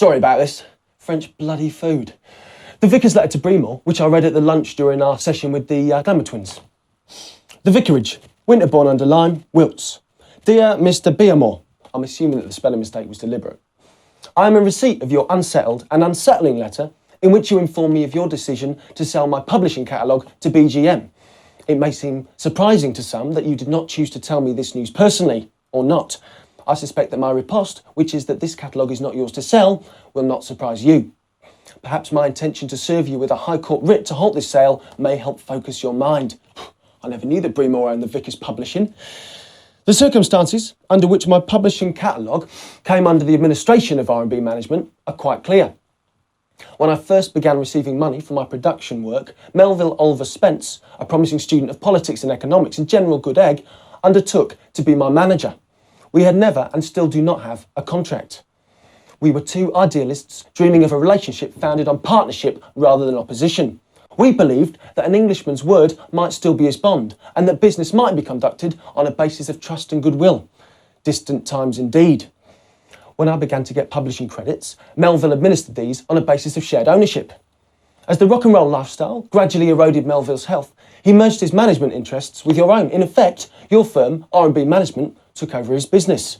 Sorry about this. French bloody food. The Vicar's letter to Breamore, which I read at the lunch during our session with the Glamour twins. The Vicarage, Winterbourne under Lyme, Wilts. Dear Mr. Breamore, I'm assuming that the spelling mistake was deliberate. I am in receipt of your unsettled and unsettling letter in which you inform me of your decision to sell my publishing catalogue to BGM. It may seem surprising to some that you did not choose to tell me this news personally, or not. I suspect that my riposte, which is that this catalogue is not yours to sell, will not surprise you. Perhaps my intention to serve you with a High Court writ to halt this sale may help focus your mind. I never knew that Breamore owned the Vicar's publishing. The circumstances under which my publishing catalogue came under the administration of R&B management are quite clear. When I first began receiving money for my production work, Melville Oliver Spence, a promising student of politics and economics and general good egg, undertook to be my manager. We had never and still do not have a contract. We were two idealists dreaming of a relationship founded on partnership rather than opposition. We believed that an Englishman's word might still be his bond and that business might be conducted on a basis of trust and goodwill. Distant times indeed. When I began to get publishing credits, Melville administered these on a basis of shared ownership. As the rock and roll lifestyle gradually eroded Melville's health, he merged his management interests with your own. In effect, your firm, R&B Management, took over his business.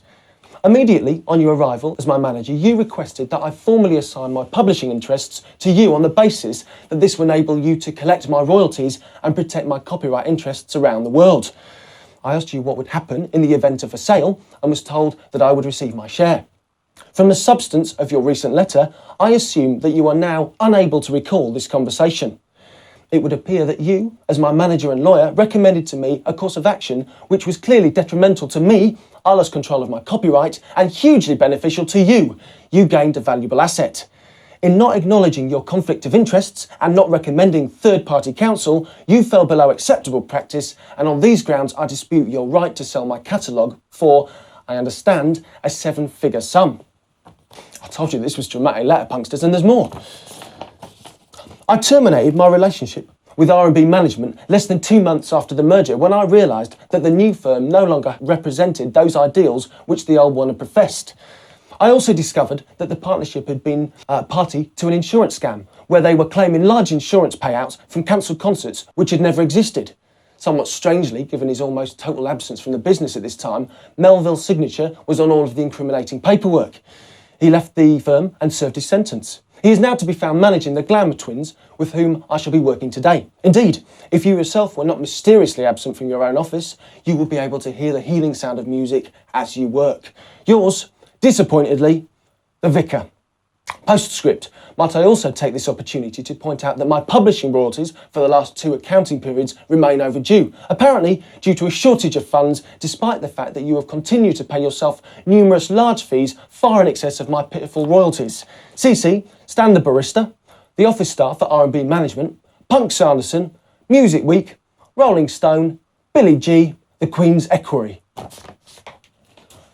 Immediately on your arrival as my manager, you requested that I formally assign my publishing interests to you on the basis that this would enable you to collect my royalties and protect my copyright interests around the world. I asked you what would happen in the event of a sale and was told that I would receive my share. From the substance of your recent letter, I assume that you are now unable to recall this conversation. It would appear that you, as my manager and lawyer, recommended to me a course of action which was clearly detrimental to me. I lost control of my copyright and hugely beneficial to you. You gained a valuable asset. In not acknowledging your conflict of interests and not recommending third-party counsel, you fell below acceptable practice, and on these grounds I dispute your right to sell my catalogue for, I understand, a 7-figure sum. I told you this was dramatic letter, punksters, and there's more. I terminated my relationship with R&B Management less than 2 months after the merger when I realised that the new firm no longer represented those ideals which the old one had professed. I also discovered that the partnership had been party to an insurance scam where they were claiming large insurance payouts from cancelled concerts which had never existed. Somewhat strangely, given his almost total absence from the business at this time, Melville's signature was on all of the incriminating paperwork. He left the firm and served his sentence. He is now to be found managing the Glamour twins, with whom I shall be working today. Indeed, if you yourself were not mysteriously absent from your own office, you would be able to hear the healing sound of music as you work. Yours, disappointedly, the Vicar. Postscript. Might I also take this opportunity to point out that my publishing royalties for the last 2 accounting periods remain overdue, apparently due to a shortage of funds, despite the fact that you have continued to pay yourself numerous large fees far in excess of my pitiful royalties. CC, Stan the Barista, the office staff at R&B Management, Punk Sanderson, Music Week, Rolling Stone, Billy G, the Queen's Equerry.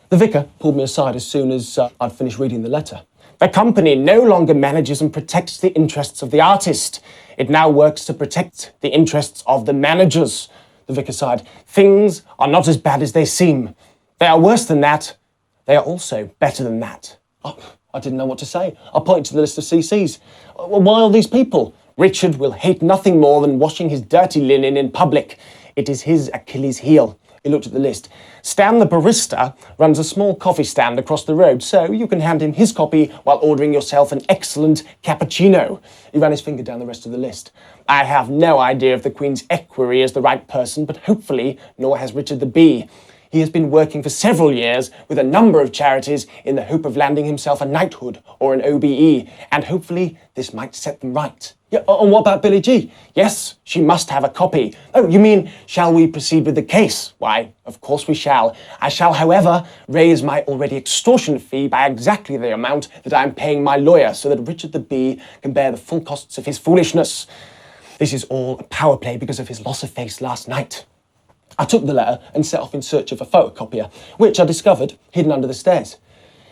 The Vicar pulled me aside as soon as I'd finished reading the letter. The company no longer manages and protects the interests of the artist. It now works to protect the interests of the managers. The Vicar sighed. Things are not as bad as they seem. They are worse than that. They are also better than that. Oh, I didn't know what to say. I pointed to the list of CCs. Why all these people? Richard will hate nothing more than washing his dirty linen in public. It is his Achilles heel. He looked at the list. Stan the Barista runs a small coffee stand across the road, so you can hand him his copy while ordering yourself an excellent cappuccino. He ran his finger down the rest of the list. I have no idea if the Queen's Equerry is the right person, but hopefully nor has Richard the Bee. He has been working for several years with a number of charities in the hope of landing himself a knighthood or an OBE, and hopefully this might set them right. Yeah, and what about Billy G? Yes, she must have a copy. Oh, you mean, shall we proceed with the case? Why, of course we shall. I shall, however, raise my already extortionate fee by exactly the amount that I am paying my lawyer so that Richard the Bee can bear the full costs of his foolishness. This is all a power play because of his loss of face last night. I took the letter and set off in search of a photocopier, which I discovered hidden under the stairs.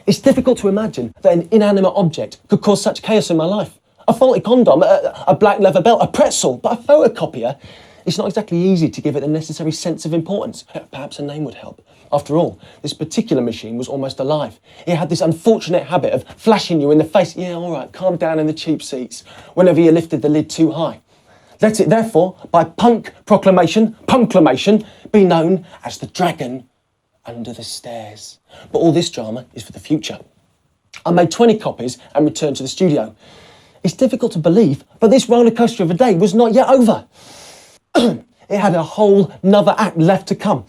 It's difficult to imagine that an inanimate object could cause such chaos in my life. A faulty condom, a black leather belt, a pretzel, but a photocopier? it's not exactly easy to give it the necessary sense of importance. Perhaps a name would help. After all, this particular machine was almost alive. It had this unfortunate habit of flashing you in the face, yeah, all right, calm down in the cheap seats, whenever you lifted the lid too high. Let it therefore, by punkclamation, be known as the Dragon Under the Stairs. But all this drama is for the future. I made 20 copies and returned to the studio. It's difficult to believe, but this rollercoaster of a day was not yet over. It had a whole nother act left to come.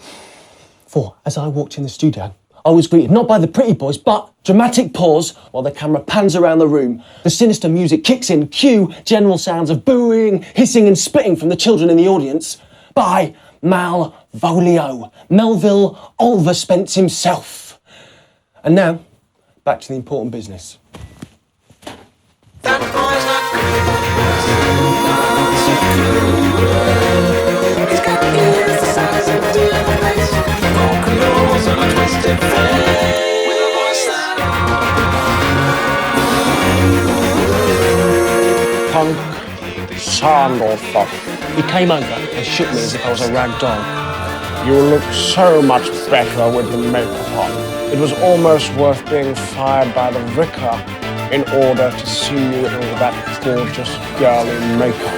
For as I walked in the studio, I was greeted not by the pretty boys, but dramatic pause while the camera pans around the room. The sinister music kicks in, cue general sounds of booing, hissing and spitting from the children in the audience, by Malvolio, Melville Olverspence himself. And now, back to the important business. That boy's not good. He's got ears the size of deer face, broken nose and a twisted face, with a voice that Punk Sandalford. He came over and shook me as if I was a rag dog. You look so much better with the makeup on. It was almost worth being fired by the vicar in order to see you with that gorgeous girl in makeup.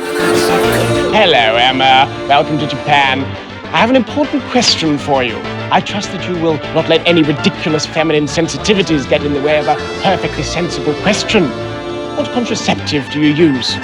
Hello, Emma. Welcome to Japan. I have an important question for you. I trust that you will not let any ridiculous feminine sensitivities get in the way of a perfectly sensible question. What contraceptive do you use?